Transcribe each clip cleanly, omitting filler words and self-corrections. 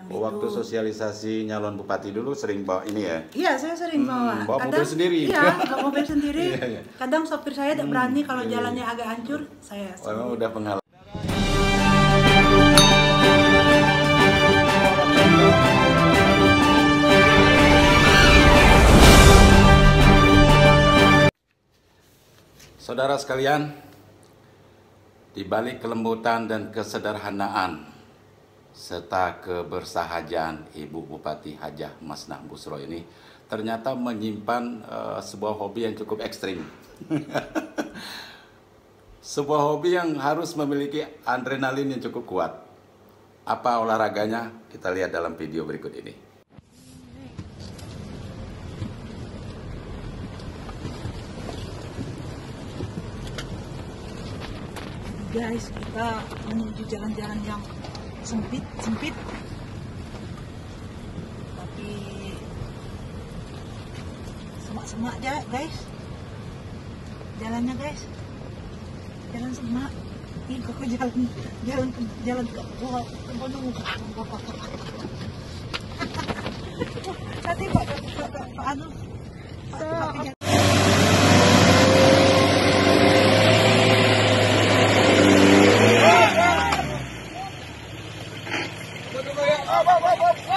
Oh, waktu gitu. sosialisasi nyalon bupati dulu sering bawa ini ya? Iya, saya sering bawa. Bawa mobil sendiri? Iya, bawa mobil sendiri. Iya, iya. Kadang sopir saya tidak berani kalau Iya, iya. jalannya agak hancur, saya Oh, emang udah pengalaman. Saudara sekalian, di balik kelembutan dan kesederhanaan serta kebersahajan Ibu Bupati Hajah Masnah Busro ini ternyata menyimpan sebuah hobi yang cukup ekstrim. Sebuah hobi yang harus memiliki adrenalin yang cukup kuat. Apa olahraganya? Kita lihat dalam video berikut ini. Guys, kita menuju jalan-jalan yang sempit, tapi semak-semak aja, guys. Jalannya, guys, jalan semak. Ih, kok jalan ke bawah, ke gunung. Nanti Pak Anu, Pak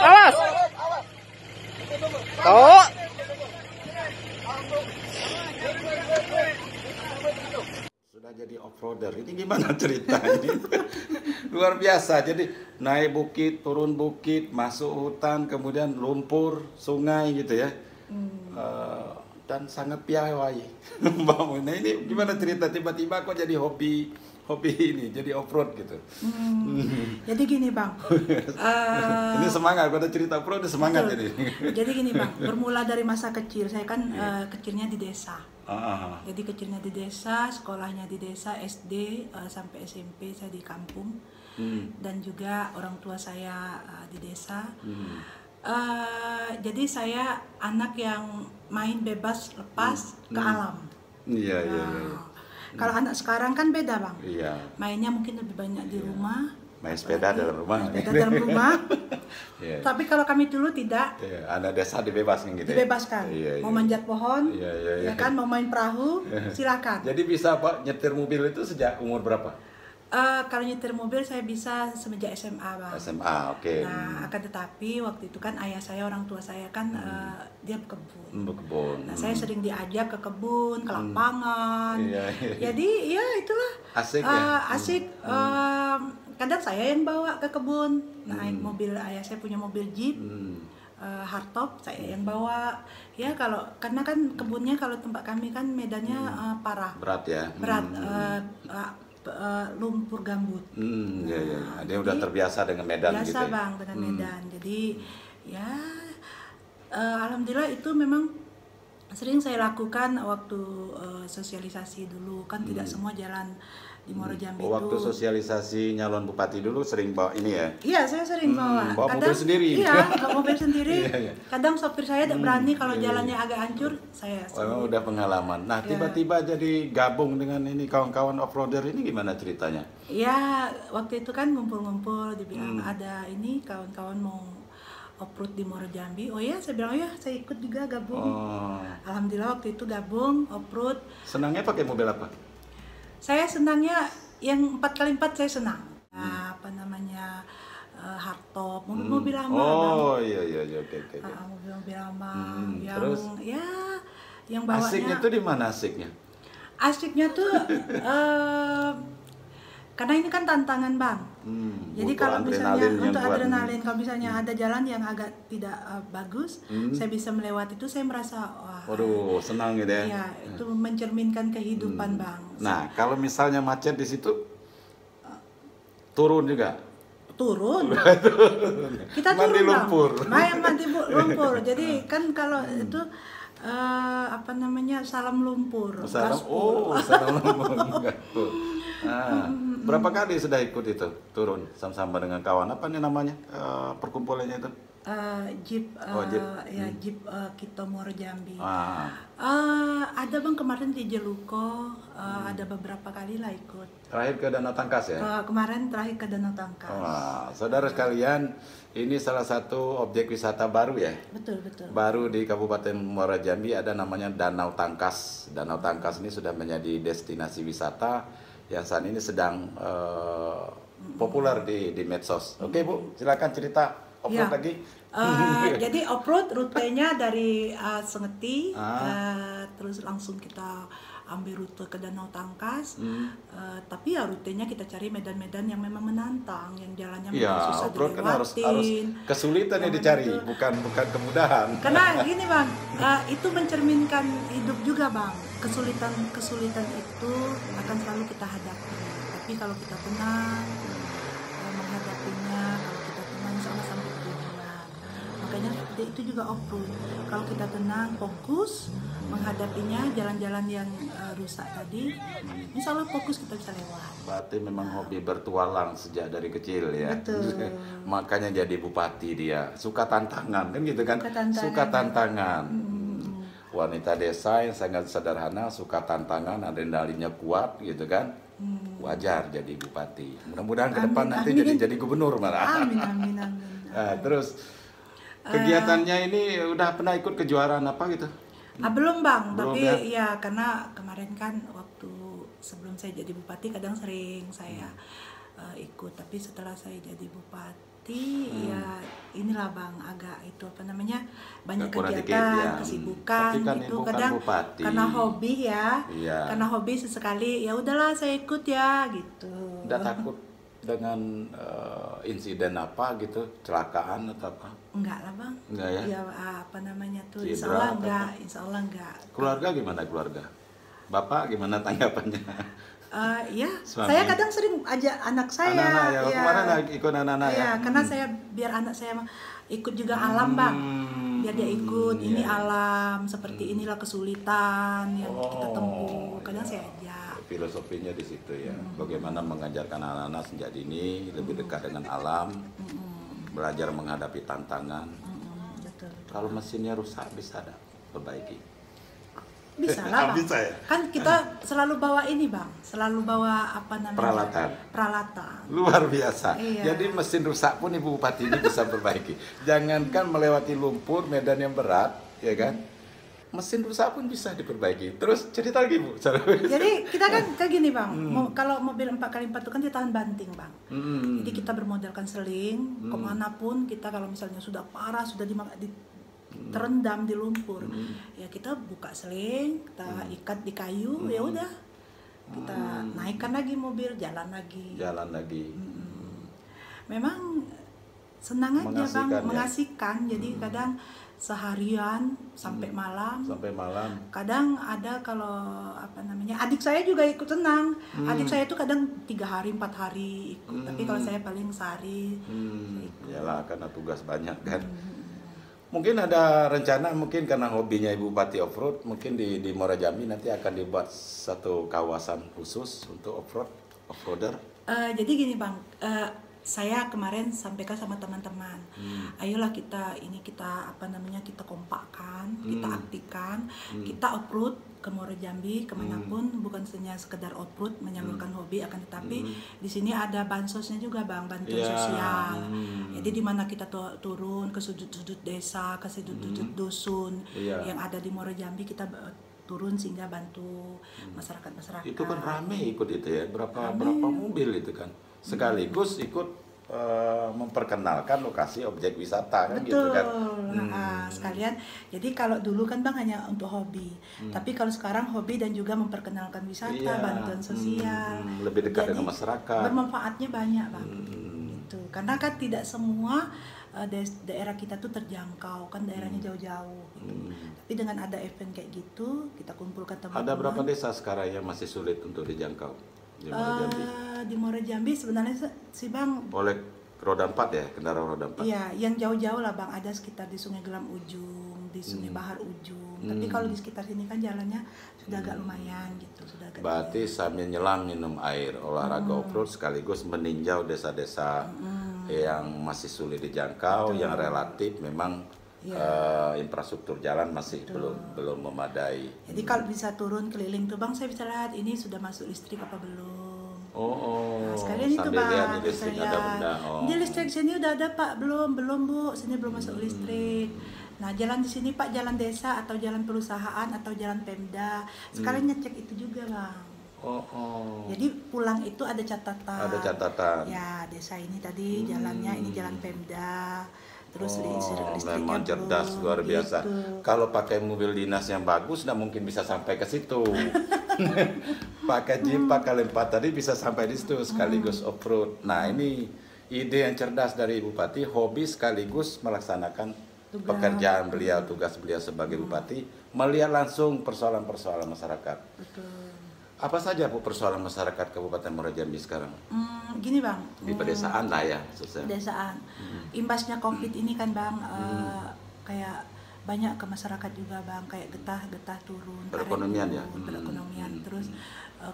Awas. Oh. Sudah jadi off-roader, ini gimana ceritanya? Luar biasa, jadi naik bukit, turun bukit, masuk hutan, kemudian lumpur, sungai gitu ya. Dan sangat piawai. Nah ini gimana cerita, tiba-tiba kok jadi hobi ini, jadi off-road gitu. Jadi gini Bang, Ini semangat, kalau cerita off-road semangat betul. Jadi gini Bang, bermula dari masa kecil, saya kan kecilnya di desa. Jadi kecilnya di desa, sekolahnya di desa, SD sampai SMP saya di kampung. Dan juga orang tua saya di desa. Jadi saya anak yang main bebas, lepas ke alam. Iya. Kalau anak sekarang kan beda Bang. Iya. Mainnya mungkin lebih banyak di rumah. Main sepeda dalam rumah. Sepeda dalam rumah. Iya. Tapi kalau kami dulu tidak. Iya, anak desa dibebaskan gitu. Dibebaskan. Iya. Mau manjat pohon, Iya. ya kan, mau main perahu, silakan. Jadi bisa Pak nyetir mobil itu sejak umur berapa? Kalau nyetir mobil saya bisa semenjak SMA Bang. SMA, oke. Nah, akan tetapi waktu itu kan ayah saya, orang tua saya kan dia berkebun. Berkebun. Nah, saya sering diajak ke kebun, ke lapangan. Iya. Jadi ya itulah Asik ya? asik. Kadang saya yang bawa ke kebun, naik mobil ayah saya punya mobil jeep. Hardtop saya yang bawa ya, karena kan kebunnya kalau tempat kami kan medannya parah, Berat ya? berat, lumpur gambut. Iya. Dia udah terbiasa dengan medan biasa gitu ya? Bang dengan medan, jadi ya alhamdulillah itu memang sering saya lakukan waktu sosialisasi dulu kan. Tidak semua jalan di Muaro Jambi Oh, waktu itu. sosialisasi nyalon bupati dulu sering bawa ini ya? Iya, saya sering bawa. Bawa mobil sendiri? Iya, bawa mobil sendiri. Iya. Kadang sopir saya tidak berani kalau jalannya agak hancur, saya Oh, emang udah pengalaman. Nah, tiba-tiba jadi gabung dengan ini kawan-kawan off-roader ini gimana ceritanya? ya waktu itu kan ngumpul-ngumpul, dibilang ada ini kawan-kawan mau off-road di Muaro Jambi. Oh ya, saya bilang ya saya ikut juga gabung. Oh. Alhamdulillah waktu itu gabung off-road. Senangnya pakai mobil apa? Saya senangnya yang 4x4 saya senang. Apa namanya, hardtop, mobil-mobil lama. Oh iya, oke. Mobil-mobil lama yang terus? ya yang bawanya. Asiknya tuh di mana asiknya? Asiknya tuh karena ini kan tantangan Bang. Jadi Butuh kalau misalnya adrenalin yang untuk kuat. adrenalin, kalau misalnya ada jalan yang agak tidak bagus, saya bisa melewati itu, saya merasa wah. Waduh, senang gitu ya. Iya, itu mencerminkan kehidupan Bang. Nah, kalau misalnya macet di situ turun juga. Turun. Kita Mandi turun lumpur. Bang. Mandi lumpur. Jadi kan kalau itu apa namanya, salam lumpur. Salam lumpur. Gaspol. Nah, berapa kali sudah ikut itu turun sama-sama dengan kawan? Apa nih namanya perkumpulannya itu? Jeep, Jeep. ya Jeep Kito Muaro Jambi. Ah. Ada bang kemarin di Jeluko, ada beberapa kali lah ikut. Terakhir ke Danau Tangkas ya? Kemarin terakhir ke Danau Tangkas. Wah, saudara sekalian, ini salah satu objek wisata baru ya? Betul, betul. Baru di Kabupaten Muaro Jambi ada namanya Danau Tangkas. Danau Tangkas ini sudah menjadi destinasi wisata yang saat ini sedang populer di medsos. Oke Bu, silakan cerita off-road lagi. Jadi off-road rutenya dari Sengeti, terus langsung kita ambil rute ke Danau Tangkas. Tapi ya rutenya kita cari medan-medan yang memang menantang, yang jalannya memang susah off-road kan harus dilewatin. kesulitan yang dicari, bukan kemudahan. Karena gini bang, itu mencerminkan hidup juga bang. Kesulitan itu akan selalu kita hadapi. Tapi kalau kita tenang menghadapinya, kalau kita tenang sama sampai tujuan. Makanya itu juga off-road. Kalau kita tenang, fokus menghadapinya, jalan-jalan yang rusak tadi, insya Allah fokus kita bisa lewat. Berarti memang hobi bertualang sejak dari kecil ya. Betul. Makanya jadi bupati dia, suka tantangan kan gitu kan? Suka tantangan. Wanita desa yang sangat sederhana, suka tantangan, adrenalinnya kuat gitu kan? Wajar jadi bupati. Mudah-mudahan ke depan nanti jadi gubernur malah. Amin, amin, amin. Nah, terus kegiatannya ini udah pernah ikut kejuaraan apa gitu? Belum bang, Belum, tapi ya? ya karena kemarin kan waktu sebelum saya jadi bupati kadang sering saya ikut, tapi setelah saya jadi bupati ya inilah bang agak itu apa namanya banyak Kurang kegiatan, dikit, ya. kesibukan Tapi kan itu ibu kan kadang bupati. karena hobi ya, Iya. karena hobi sesekali ya udahlah saya ikut ya gitu. Udah takut dengan insiden apa gitu, kecelakaan atau apa? Enggak lah bang, Enggak ya? Ya apa namanya tuh, Cedera insya Allah atau enggak, apa? insya Allah enggak. Keluarga gimana keluarga? Bapak gimana tanggapannya? Ya, Suami. saya kadang sering ajak anak saya. Anak-anak ya, ya. kemarin ikut anak-anak ya? Iya, karena saya biar anak saya ikut juga alam bang, biar dia ikut. Ini iya. alam, seperti inilah kesulitan yang kita tempuh. Kadang saya ajak. Filosofinya di situ ya, bagaimana mengajarkan anak-anak sejak dini lebih dekat dengan alam, belajar menghadapi tantangan. Betul. Kalau mesinnya rusak bisa ada perbaiki. Bisa lah bang. Bisa ya? Kan kita selalu bawa ini bang, selalu bawa apa namanya? Peralatan. Luar biasa. Iya. Jadi mesin rusak pun Ibu Bupati ini bisa perbaiki. Jangankan melewati lumpur, medan yang berat, ya kan? Mesin rusak pun bisa diperbaiki. Terus cerita lagi Bu. Jadi kita kan kayak gini bang, kalau mobil 4x4 itu kan dia tahan banting bang. Jadi kita bermodalkan seling, kemanapun kita kalau misalnya sudah parah, sudah terendam di lumpur, ya kita buka seling, kita ikat di kayu, ya udah kita naikkan lagi mobil, jalan lagi. Memang senang aja bang, mengasihkan. Jadi kadang seharian sampai malam. Kadang ada kalau apa namanya, adik saya juga ikut senang. Adik saya itu kadang 3 hari 4 hari ikut, tapi kalau saya paling sehari. Yalah, karena tugas banyak kan. Mungkin ada rencana, mungkin karena hobinya Ibu Bupati off-road, mungkin di Muaro Jambi nanti akan dibuat satu kawasan khusus untuk off-roader. Jadi gini bang, saya kemarin sampaikan sama teman-teman, ayolah kita kita kompakkan, kita aktifkan, kita off-road ke Muaro Jambi kemanapun, bukan hanya sekedar off-road menyalurkan hobi, akan tetapi di sini ada bansosnya juga bang, bantuan sosial. Jadi di mana kita turun ke sudut-sudut desa, ke sudut-sudut dusun yang ada di Muaro Jambi, kita turun sehingga bantu masyarakat. Itu kan rame ikut itu ya, berapa mobil itu kan, sekaligus ikut memperkenalkan lokasi objek wisata kan. Betul, gitu kan. Sekalian. Jadi kalau dulu kan bang hanya untuk hobi, tapi kalau sekarang hobi dan juga memperkenalkan wisata, bantuan sosial, lebih dekat jadi dengan masyarakat. Bermanfaatnya banyak bang. Gitu. Karena kan tidak semua daerah kita tuh terjangkau, kan daerahnya jauh-jauh. Gitu. Tapi dengan ada event kayak gitu, kita kumpulkan teman-teman. Ada berapa desa sekarang yang masih sulit untuk dijangkau di Muaro Jambi? Di Muaro Jambi sebenarnya sih bang, Oleh roda 4 ya, kendaraan roda 4. iya, yang jauh-jauh lah bang, ada sekitar di Sungai Gelam ujung, di Sungai Bahar ujung. Tapi kalau di sekitar sini kan jalannya sudah agak lumayan gitu, sudah agak. Berarti sambil nyelam minum air, olahraga off-road sekaligus meninjau desa-desa yang masih sulit dijangkau, yang relatif memang infrastruktur jalan masih belum memadai. Jadi kalau bisa turun keliling tuh Bang, saya bisa lihat ini sudah masuk listrik apa belum. Nah, sekalian itu Bang, di listrik sini udah ada Pak, belum Bu, sini belum masuk listrik. Nah, jalan di sini Pak, jalan desa atau jalan perusahaan atau jalan Pemda, sekalian ngecek itu juga Bang. Jadi pulang itu ada catatan. Ada catatan. Ya, desa ini tadi jalannya ini jalan Pemda. Terus listriknya memang cerdas luar biasa. Gitu. Kalau pakai mobil dinas yang bagus, nggak mungkin bisa sampai ke situ. Pakai jeep, pakai lempat tadi bisa sampai di situ sekaligus off road. Nah ini ide yang cerdas dari Bupati, hobi sekaligus melaksanakan pekerjaan beliau, tugas beliau sebagai Bupati, melihat langsung persoalan-persoalan masyarakat. Betul. Apa saja Bu persoalan masyarakat Kabupaten Muara Jambi sekarang? Gini Bang. Di pedesaan lah ya. Pedesaan. Imbasnya COVID ini kan Bang, kayak banyak ke masyarakat juga Bang, kayak getah turun. Perekonomian ya. Perekonomian. Terus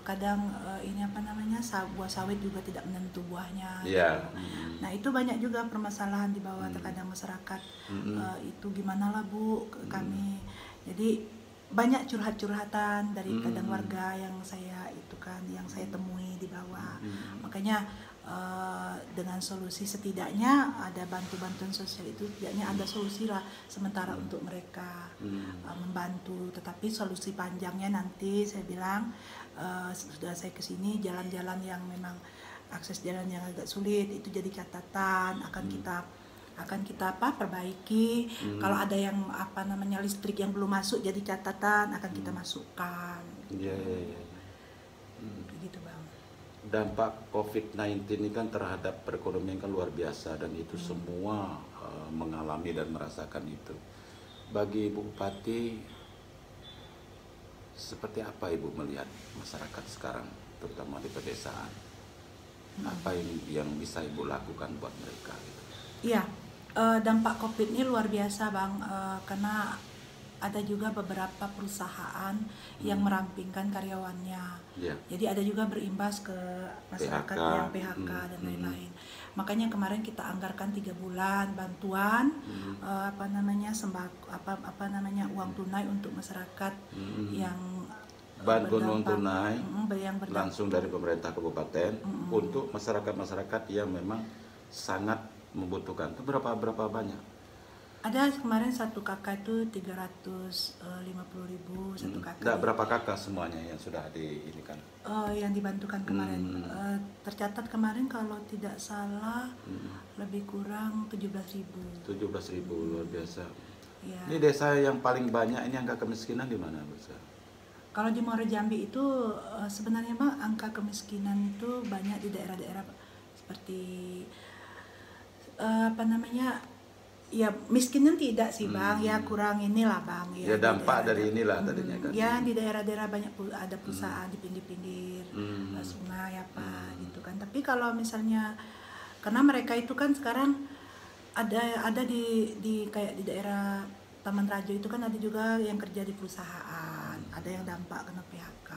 kadang ini apa namanya, buah sawit juga tidak menentu buahnya. Iya. Nah itu banyak juga permasalahan di bawah terkadang masyarakat. Itu gimana lah Bu ke kami. Jadi banyak curhat-curhatan dari kadang warga yang saya temui di bawah. Makanya dengan solusi setidaknya ada bantuan sosial itu, setidaknya ada solusi lah sementara untuk mereka membantu. Tetapi solusi panjangnya nanti saya bilang sudah saya kesini, jalan-jalan yang memang akses jalan yang agak sulit itu jadi catatan, akan kita perbaiki. Kalau ada yang listrik yang belum masuk jadi catatan, akan kita masukkan. Iya. Begitu Bang. Dampak COVID-19 ini kan terhadap perekonomian kan luar biasa, dan itu semua mengalami dan merasakan itu. Bagi Ibu Bupati, seperti apa Ibu melihat masyarakat sekarang, terutama di pedesaan? Apa yang bisa Ibu lakukan buat mereka? Iya. Dampak COVID ini luar biasa Bang, karena ada juga beberapa perusahaan yang merampingkan karyawannya. Jadi ada juga berimbas ke masyarakat yang PHK dan lain-lain. Makanya kemarin kita anggarkan 3 bulan bantuan uang tunai untuk masyarakat yang bantuan uang tunai langsung dari pemerintah kabupaten untuk masyarakat yang memang sangat membutuhkan. Itu berapa banyak? Ada kemarin satu kakak itu 350.000 satu kakak. Enggak, berapa kakak semuanya yang sudah diinikan? Yang dibantukan kemarin. Tercatat kemarin kalau tidak salah lebih kurang 17.000. 17.000 luar biasa. Ya. Ini desa yang paling banyak ini angka kemiskinan di mana, Bu? Kalau di Muara Jambi itu sebenarnya Bang, angka kemiskinan itu banyak di daerah-daerah seperti ya miskinan tidak sih Bang, ya kurang inilah Bang. Ya dampak dari inilah tadinya kan. Ya di daerah-daerah banyak ada perusahaan di pinggir-pinggir sungai gitu kan. Tapi kalau misalnya karena mereka itu kan sekarang ada di kayak di daerah Taman Rajo itu kan ada juga yang kerja di perusahaan, ada yang dampak kena PHK.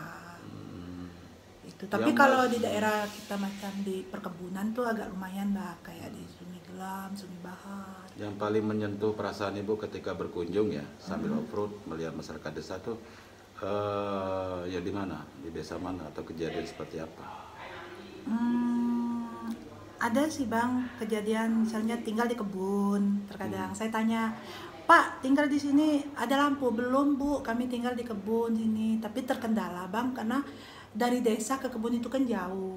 Itu. Tapi kalau di daerah kita macam di perkebunan tuh agak lumayan Mbak, kayak di Sungai Gelam, Sungai Bahar. Yang paling menyentuh perasaan Ibu ketika berkunjung ya sambil off-road melihat masyarakat desa tuh ya di mana? Di desa mana atau kejadian seperti apa? Ada sih Bang kejadian misalnya tinggal di kebun. Terkadang saya tanya, "Pak, tinggal di sini ada lampu?" "Belum, Bu. Kami tinggal di kebun sini." Tapi terkendala Bang karena dari desa ke kebun itu kan jauh.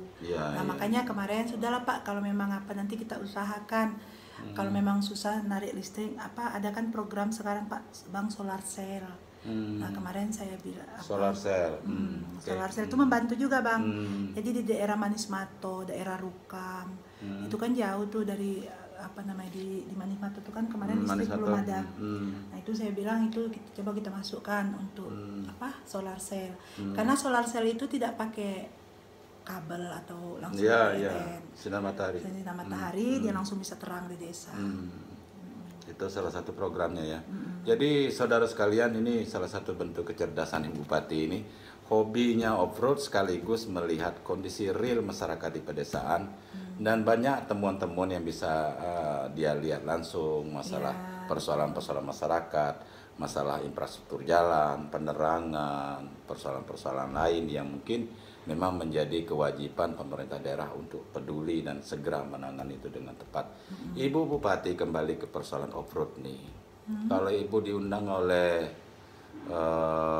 Makanya kemarin sudahlah Pak, kalau memang nanti kita usahakan. Kalau memang susah narik listrik ada kan program sekarang Pak Bang solar cell. Nah kemarin saya bilang solar cell. Solar cell itu membantu juga Bang. Jadi di daerah Manismato, daerah Rukam, itu kan jauh tuh dari di Manismato itu kan kemarin listrik belum ada. Nah itu saya bilang itu coba kita masukkan untuk solar cell. Karena solar cell itu tidak pakai kabel atau langsung sinar matahari. Sinar matahari dia langsung bisa terang di desa. Itu salah satu programnya ya. Jadi saudara sekalian, ini salah satu bentuk kecerdasan Ibu Bupati ini. Hobinya off-road sekaligus melihat kondisi real masyarakat di pedesaan Dan banyak temuan-temuan yang bisa dia lihat langsung, masalah persoalan-persoalan masyarakat, masalah infrastruktur jalan, penerangan, persoalan-persoalan lain yang mungkin memang menjadi kewajiban pemerintah daerah untuk peduli dan segera menangani itu dengan tepat. Ibu Bupati, kembali ke persoalan off-road nih. Kalau Ibu diundang oleh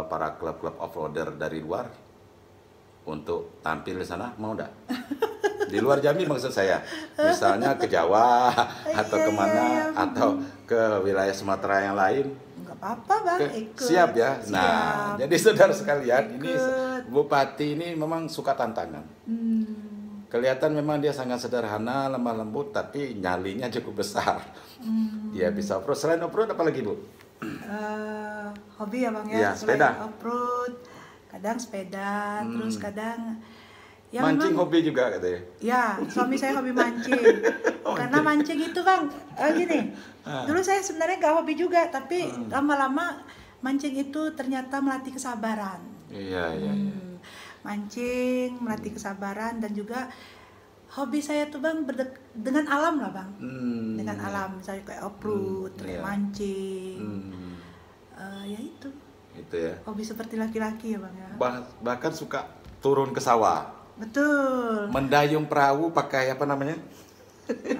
para klub-klub off-roader dari luar untuk tampil di sana, mau enggak? Di luar Jambi maksud saya, misalnya ke Jawa atau kemana, atau ke wilayah Sumatera yang lain. Nggak apa-apa Bang, ikut. Siap ya. Siap. Nah, jadi saudara sekalian, ini Bupati ini memang suka tantangan. Kelihatan memang dia sangat sederhana, lemah lembut, tapi nyalinya cukup besar. Dia bisa off-road. Selain off-road apa lagi, Bu? Hobi ya Bang ya. Iya, sepeda. Off-road, kadang sepeda, terus kadang ya mancing memang, hobi juga katanya. ya, suami saya hobi mancing. Karena mancing itu Bang, gini. Dulu saya sebenarnya nggak hobi juga, tapi lama-lama mancing itu ternyata melatih kesabaran. Iya. Mancing, melatih kesabaran, dan juga hobi saya tuh Bang dengan alam lah Bang. Dengan alam, misalnya kayak off-road, mancing. Ya itu. Itu ya. Hobi seperti laki-laki ya Bang ya. Bahkan suka turun ke sawah. Betul. Mendayung perahu pakai apa namanya?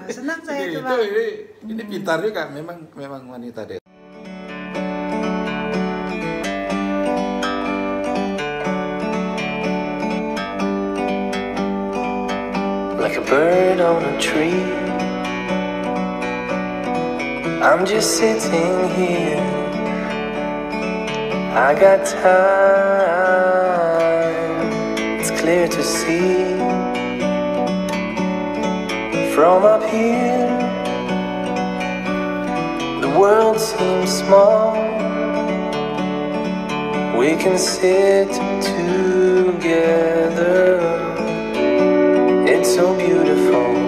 Senang saya Ini, tuh Bang. ini pintar juga, memang wanita deh. Like a bird on a tree, I'm just sitting here. I got time, it's clear to see. From up here, the world seems small. We can sit together. It's so beautiful.